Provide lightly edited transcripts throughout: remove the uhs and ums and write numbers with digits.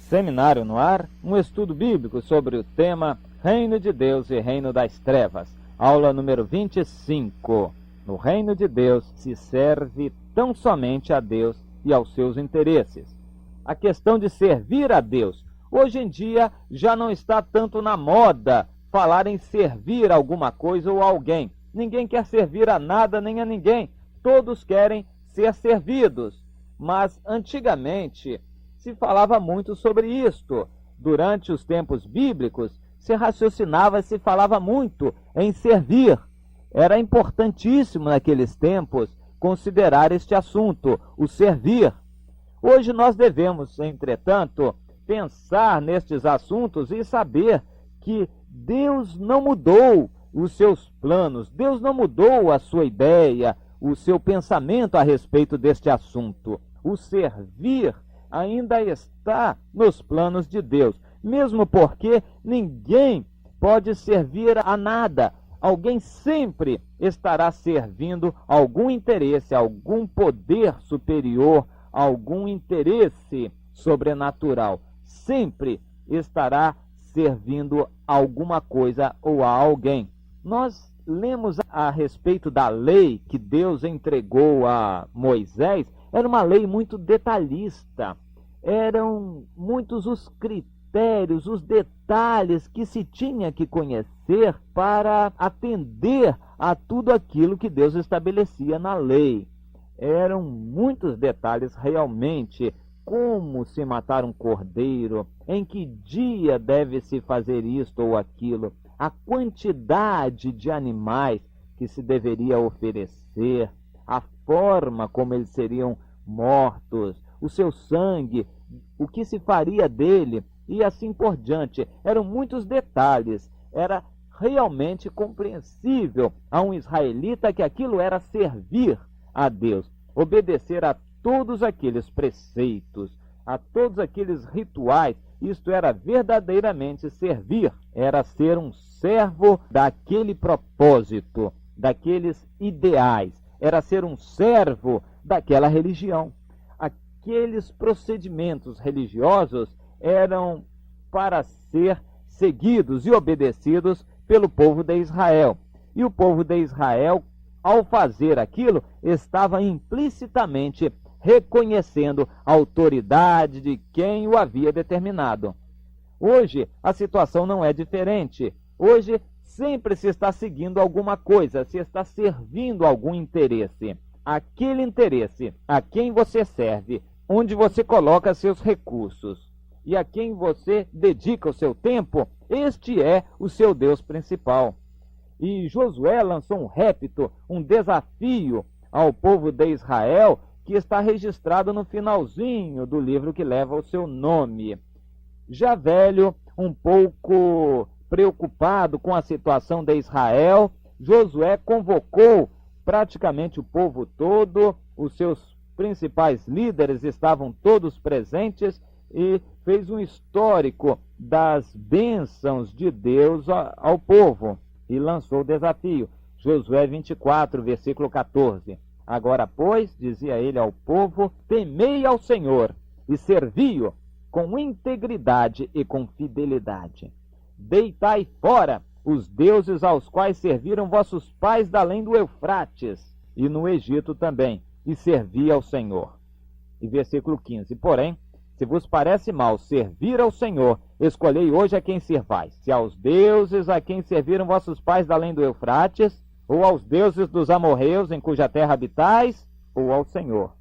Seminário no Ar, um estudo bíblico sobre o tema Reino de Deus e Reino das Trevas. Aula número 25. No Reino de Deus se serve tão somente a Deus e aos seus interesses. A questão de servir a Deus. Hoje em dia já não está tanto na moda falar em servir alguma coisa ou alguém. Ninguém quer servir a nada nem a ninguém. Todos querem ser servidos. Mas antigamente se falava muito sobre isto. Durante os tempos bíblicos se raciocinava e se falava muito em servir. Era importantíssimo naqueles tempos considerar este assunto, o servir. Hoje nós devemos, entretanto, pensar nestes assuntos e saber que Deus não mudou os seus planos, Deus não mudou a sua ideia, o seu pensamento a respeito deste assunto. O servir ainda está nos planos de Deus, mesmo porque ninguém pode servir a nada. Alguém sempre estará servindo algum interesse, algum poder superior, algum interesse sobrenatural. Sempre estará servindo alguma coisa ou a alguém. Nós lemos a respeito da lei que Deus entregou a Moisés. Era uma lei muito detalhista. Eram muitos os critérios, os detalhes que se tinha que conhecer para atender a tudo aquilo que Deus estabelecia na lei. Eram muitos detalhes realmente. Como se matar um cordeiro, em que dia deve-se fazer isto ou aquilo, a quantidade de animais que se deveria oferecer, a forma como eles seriam mortos, o seu sangue, o que se faria dele e assim por diante. Eram muitos detalhes. Era realmente compreensível a um israelita que aquilo era servir a Deus, obedecer a todos aqueles preceitos, a todos aqueles rituais. Isto era verdadeiramente servir, era ser um servo daquele propósito, daqueles ideais, era ser um servo daquela religião. Aqueles procedimentos religiosos eram para ser seguidos e obedecidos pelo povo de Israel. E o povo de Israel, ao fazer aquilo, estava implicitamente reconhecendo a autoridade de quem o havia determinado. Hoje a situação não é diferente. Hoje sempre se está seguindo alguma coisa, se está servindo algum interesse. Aquele interesse a quem você serve, onde você coloca seus recursos e a quem você dedica o seu tempo, este é o seu Deus principal. E Josué lançou um repto, um desafio ao povo de Israel, que está registrado no finalzinho do livro que leva o seu nome. Já velho, um pouco preocupado com a situação de Israel, Josué convocou praticamente o povo todo, os seus principais líderes estavam todos presentes e fez um histórico das bênçãos de Deus ao povo e lançou o desafio. Josué 24, versículo 14. Agora, pois, dizia ele ao povo, temei ao Senhor e servi-o com integridade e com fidelidade. Deitai fora os deuses aos quais serviram vossos pais da além do Eufrates e no Egito também, e servi ao Senhor. E versículo 15. Porém, se vos parece mal servir ao Senhor, escolhei hoje a quem servais, se aos deuses a quem serviram vossos pais da além do Eufrates, ou aos deuses dos amorreus em cuja terra habitais, ou ao Senhor.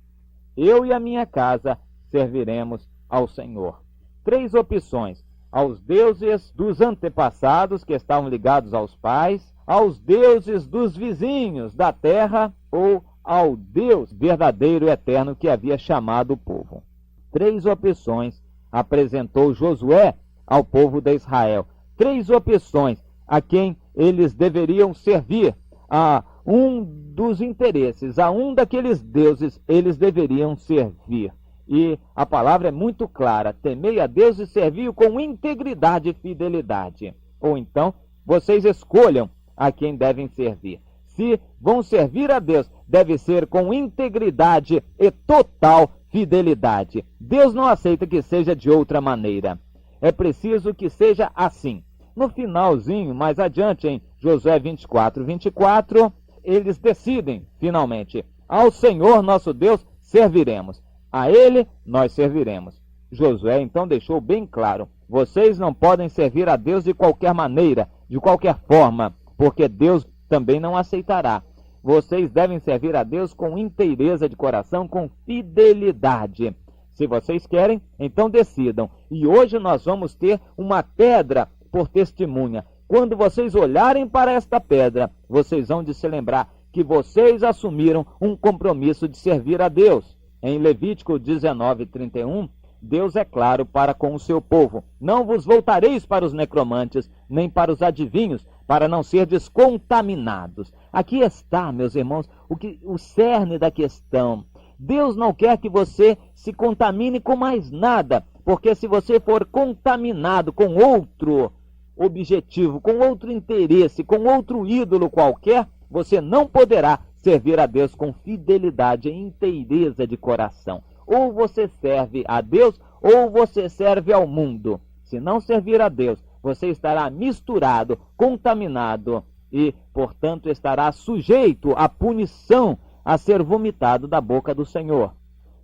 Eu e a minha casa serviremos ao Senhor. 3 opções: aos deuses dos antepassados que estavam ligados aos pais, aos deuses dos vizinhos da terra, ou ao Deus verdadeiro e eterno que havia chamado o povo. 3 opções apresentou Josué ao povo de Israel. 3 opções a quem eles deveriam servir. A um dos interesses, a um daqueles deuses eles deveriam servir. E a palavra é muito clara: temei a Deus e servi-o com integridade e fidelidade. Ou então, vocês escolham a quem devem servir. Se vão servir a Deus, deve ser com integridade e total fidelidade. Deus não aceita que seja de outra maneira. É preciso que seja assim. No finalzinho, mais adiante, em Josué 24, eles decidem, finalmente, ao Senhor nosso Deus serviremos, a Ele nós serviremos. Josué então deixou bem claro, vocês não podem servir a Deus de qualquer maneira, de qualquer forma, porque Deus também não aceitará. Vocês devem servir a Deus com inteireza de coração, com fidelidade. Se vocês querem, então decidam. E hoje nós vamos ter uma pedra por testemunha. Quando vocês olharem para esta pedra, vocês vão de se lembrar que vocês assumiram um compromisso de servir a Deus. Em Levítico 19:31, Deus é claro para com o seu povo. Não vos voltareis para os necromantes, nem para os adivinhos, para não serdes contaminados. Aqui está, meus irmãos, o cerne da questão. Deus não quer que você se contamine com mais nada, porque se você for contaminado com outro objetivo, com outro interesse, com outro ídolo qualquer, você não poderá servir a Deus com fidelidade e inteireza de coração. Ou você serve a Deus, ou você serve ao mundo. Se não servir a Deus, você estará misturado, contaminado e, portanto, estará sujeito à punição, a ser vomitado da boca do Senhor.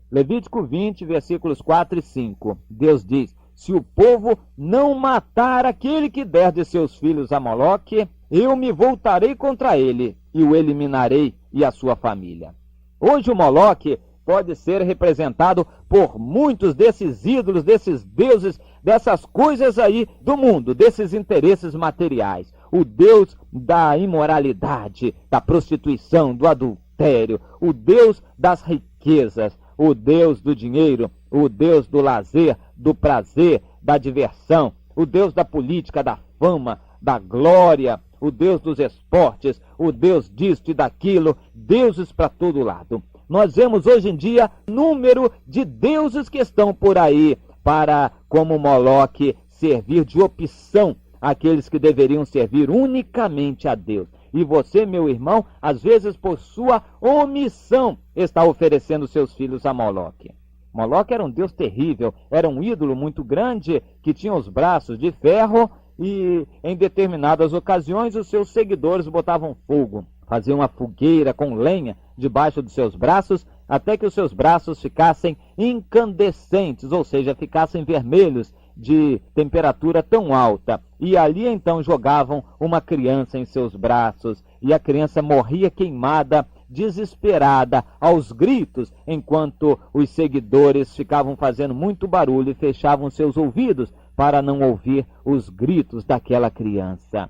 Levítico 20, versículos 4 e 5. Deus diz, se o povo não matar aquele que der de seus filhos a Moloque, eu me voltarei contra ele e o eliminarei e a sua família. Hoje o Moloque pode ser representado por muitos desses ídolos, desses deuses, dessas coisas aí do mundo, desses interesses materiais. O Deus da imoralidade, da prostituição, do adultério, o Deus das riquezas, o Deus do dinheiro, o Deus do lazer, do prazer, da diversão, o Deus da política, da fama, da glória, o Deus dos esportes, o Deus disto e daquilo, deuses para todo lado. Nós vemos hoje em dia número de deuses que estão por aí para, como Moloque, servir de opção àqueles que deveriam servir unicamente a Deus. E você, meu irmão, às vezes por sua omissão, está oferecendo seus filhos a Moloque. Moloque era um deus terrível, era um ídolo muito grande que tinha os braços de ferro e em determinadas ocasiões os seus seguidores botavam fogo, faziam uma fogueira com lenha debaixo dos seus braços até que os seus braços ficassem incandescentes, ou seja, ficassem vermelhos de temperatura tão alta. E ali então jogavam uma criança em seus braços e a criança morria queimada, desesperada, aos gritos, enquanto os seguidores ficavam fazendo muito barulho e fechavam seus ouvidos para não ouvir os gritos daquela criança.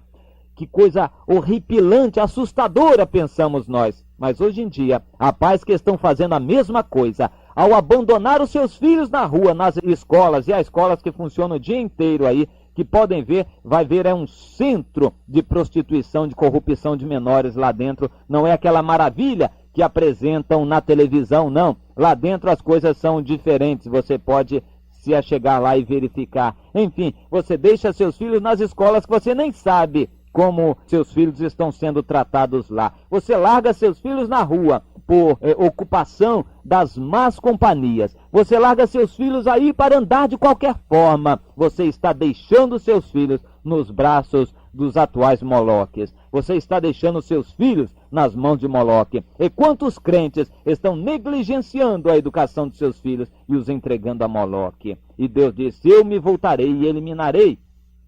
Que coisa horripilante, assustadora, pensamos nós. Mas hoje em dia, há pais que estão fazendo a mesma coisa. Ao abandonar os seus filhos na rua, nas escolas, e há escolas que funcionam o dia inteiro aí, que podem ver, vai ver, é um centro de prostituição, de corrupção de menores lá dentro. Não é aquela maravilha que apresentam na televisão, não. Lá dentro as coisas são diferentes, você pode se achegar lá e verificar. Enfim, você deixa seus filhos nas escolas que você nem sabe como seus filhos estão sendo tratados lá. Você larga seus filhos na rua por ocupação das más companhias. Você larga seus filhos aí para andar de qualquer forma. Você está deixando seus filhos nos braços dos atuais Moloques. Você está deixando seus filhos nas mãos de Moloque. E quantos crentes estão negligenciando a educação de seus filhos e os entregando a Moloque? E Deus disse, eu me voltarei e eliminarei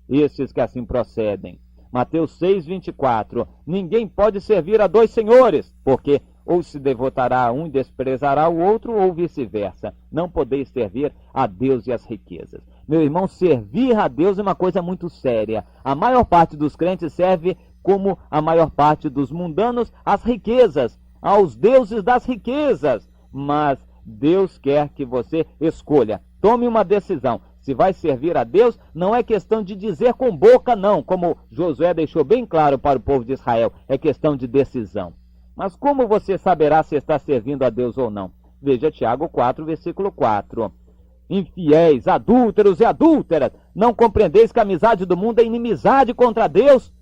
esses que assim procedem. Mateus 6:24, ninguém pode servir a dois senhores, porque ou se devotará a um e desprezará o outro, ou vice-versa. Não podeis servir a Deus e as riquezas. Meu irmão, servir a Deus é uma coisa muito séria. A maior parte dos crentes serve, como a maior parte dos mundanos, às riquezas, aos deuses das riquezas. Mas Deus quer que você escolha, tome uma decisão. Se vai servir a Deus, não é questão de dizer com boca, não, como Josué deixou bem claro para o povo de Israel, é questão de decisão. Mas como você saberá se está servindo a Deus ou não? Veja Tiago 4, versículo 4. Infiéis, adúlteros e adúlteras, não compreendeis que a amizade do mundo é inimizade contra Deus?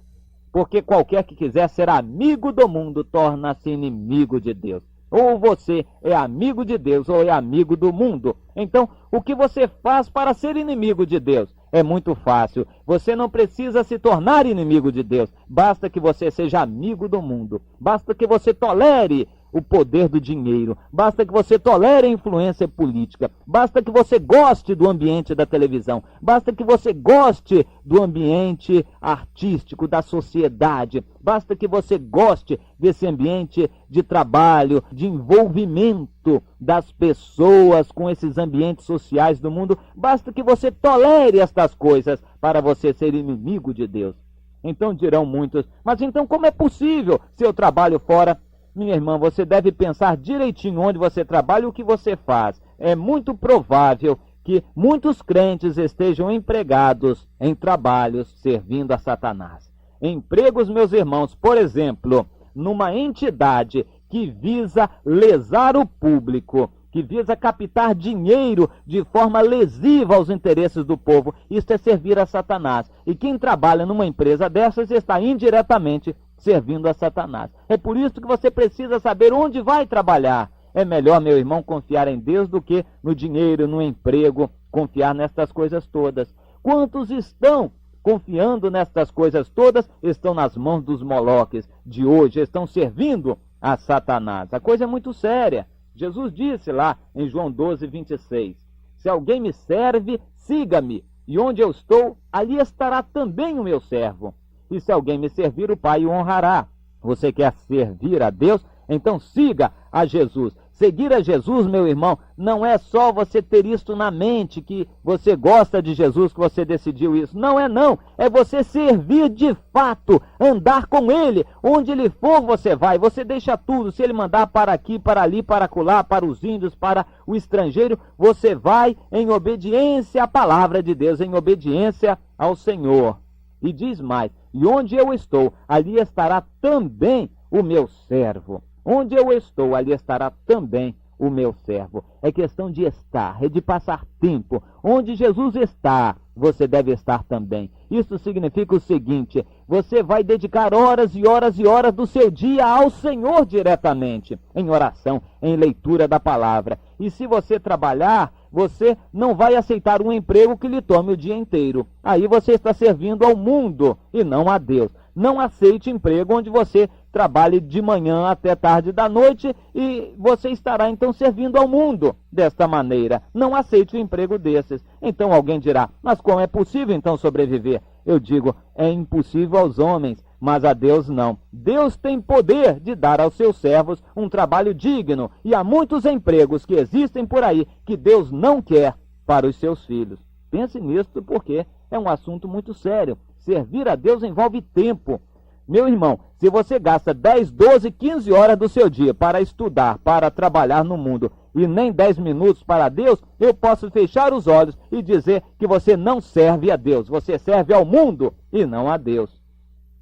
Porque qualquer que quiser ser amigo do mundo, torna-se inimigo de Deus. Ou você é amigo de Deus ou é amigo do mundo. Então, o que você faz para ser inimigo de Deus? É muito fácil. Você não precisa se tornar inimigo de Deus. Basta que você seja amigo do mundo. Basta que você tolere o poder do dinheiro. Basta que você tolere a influência política. Basta que você goste do ambiente da televisão. Basta que você goste do ambiente artístico, da sociedade. Basta que você goste desse ambiente de trabalho, de envolvimento das pessoas com esses ambientes sociais do mundo. Basta que você tolere estas coisas para você ser inimigo de Deus. Então dirão muitos, mas então como é possível se eu trabalho fora? Minha irmã, você deve pensar direitinho onde você trabalha e o que você faz. É muito provável que muitos crentes estejam empregados em trabalhos servindo a Satanás. Empregos, meus irmãos, por exemplo, numa entidade que visa lesar o público, que visa captar dinheiro de forma lesiva aos interesses do povo. Isto é servir a Satanás. E quem trabalha numa empresa dessas está indiretamente servindo a Satanás. É por isso que você precisa saber onde vai trabalhar. É melhor, meu irmão, confiar em Deus do que no dinheiro, no emprego, confiar nestas coisas todas. Quantos estão confiando nestas coisas todas? Estão nas mãos dos moloques de hoje, estão servindo a Satanás. A coisa é muito séria. Jesus disse lá em João 12, 26, se alguém me serve, siga-me, e onde eu estou, ali estará também o meu servo. E se alguém me servir, o Pai o honrará. Você quer servir a Deus? Então siga a Jesus. Seguir a Jesus, meu irmão, não é só você ter isto na mente, que você gosta de Jesus, que você decidiu isso. Não é não. É você servir de fato, andar com Ele. Onde Ele for, você vai. Você deixa tudo. Se Ele mandar para aqui, para ali, para acolá, para os índios, para o estrangeiro, você vai em obediência à palavra de Deus, em obediência ao Senhor. E diz mais, e onde eu estou, ali estará também o meu servo. Onde eu estou, ali estará também o meu servo. É questão de estar, é de passar tempo. Onde Jesus está, você deve estar também. Isso significa o seguinte, você vai dedicar horas e horas e horas do seu dia ao Senhor diretamente, em oração, em leitura da palavra. E se você trabalhar, você não vai aceitar um emprego que lhe tome o dia inteiro. Aí você está servindo ao mundo e não a Deus. Não aceite emprego onde você trabalhe de manhã até tarde da noite e você estará então servindo ao mundo desta maneira. Não aceite um emprego desses. Então alguém dirá, mas como é possível então sobreviver? Eu digo, é impossível aos homens, mas a Deus não. Deus tem poder de dar aos seus servos um trabalho digno e há muitos empregos que existem por aí que Deus não quer para os seus filhos. Pense nisso porque é um assunto muito sério. Servir a Deus envolve tempo. Meu irmão, se você gasta 10, 12, 15 horas do seu dia para estudar, para trabalhar no mundo, e nem 10 minutos para Deus, eu posso fechar os olhos e dizer que você não serve a Deus. Você serve ao mundo e não a Deus.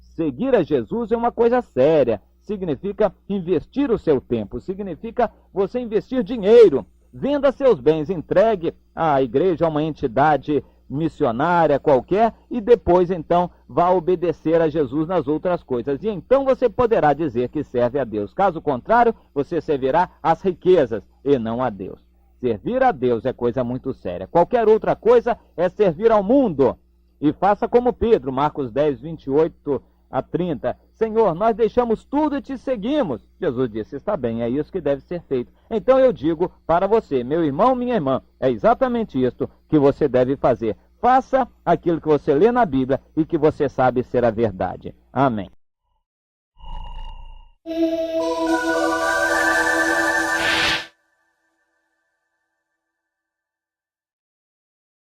Seguir a Jesus é uma coisa séria. Significa investir o seu tempo, significa você investir dinheiro. Venda seus bens, entregue à igreja, a uma entidade missionária qualquer, e depois então vá obedecer a Jesus nas outras coisas. E então você poderá dizer que serve a Deus. Caso contrário, você servirá às riquezas e não a Deus. Servir a Deus é coisa muito séria. Qualquer outra coisa é servir ao mundo. E faça como Pedro, Marcos 10, 28 a 30. Senhor, nós deixamos tudo e te seguimos. Jesus disse, está bem, é isso que deve ser feito. Então eu digo para você, meu irmão, minha irmã, é exatamente isto que você deve fazer. Faça aquilo que você lê na Bíblia e que você sabe ser a verdade. Amém.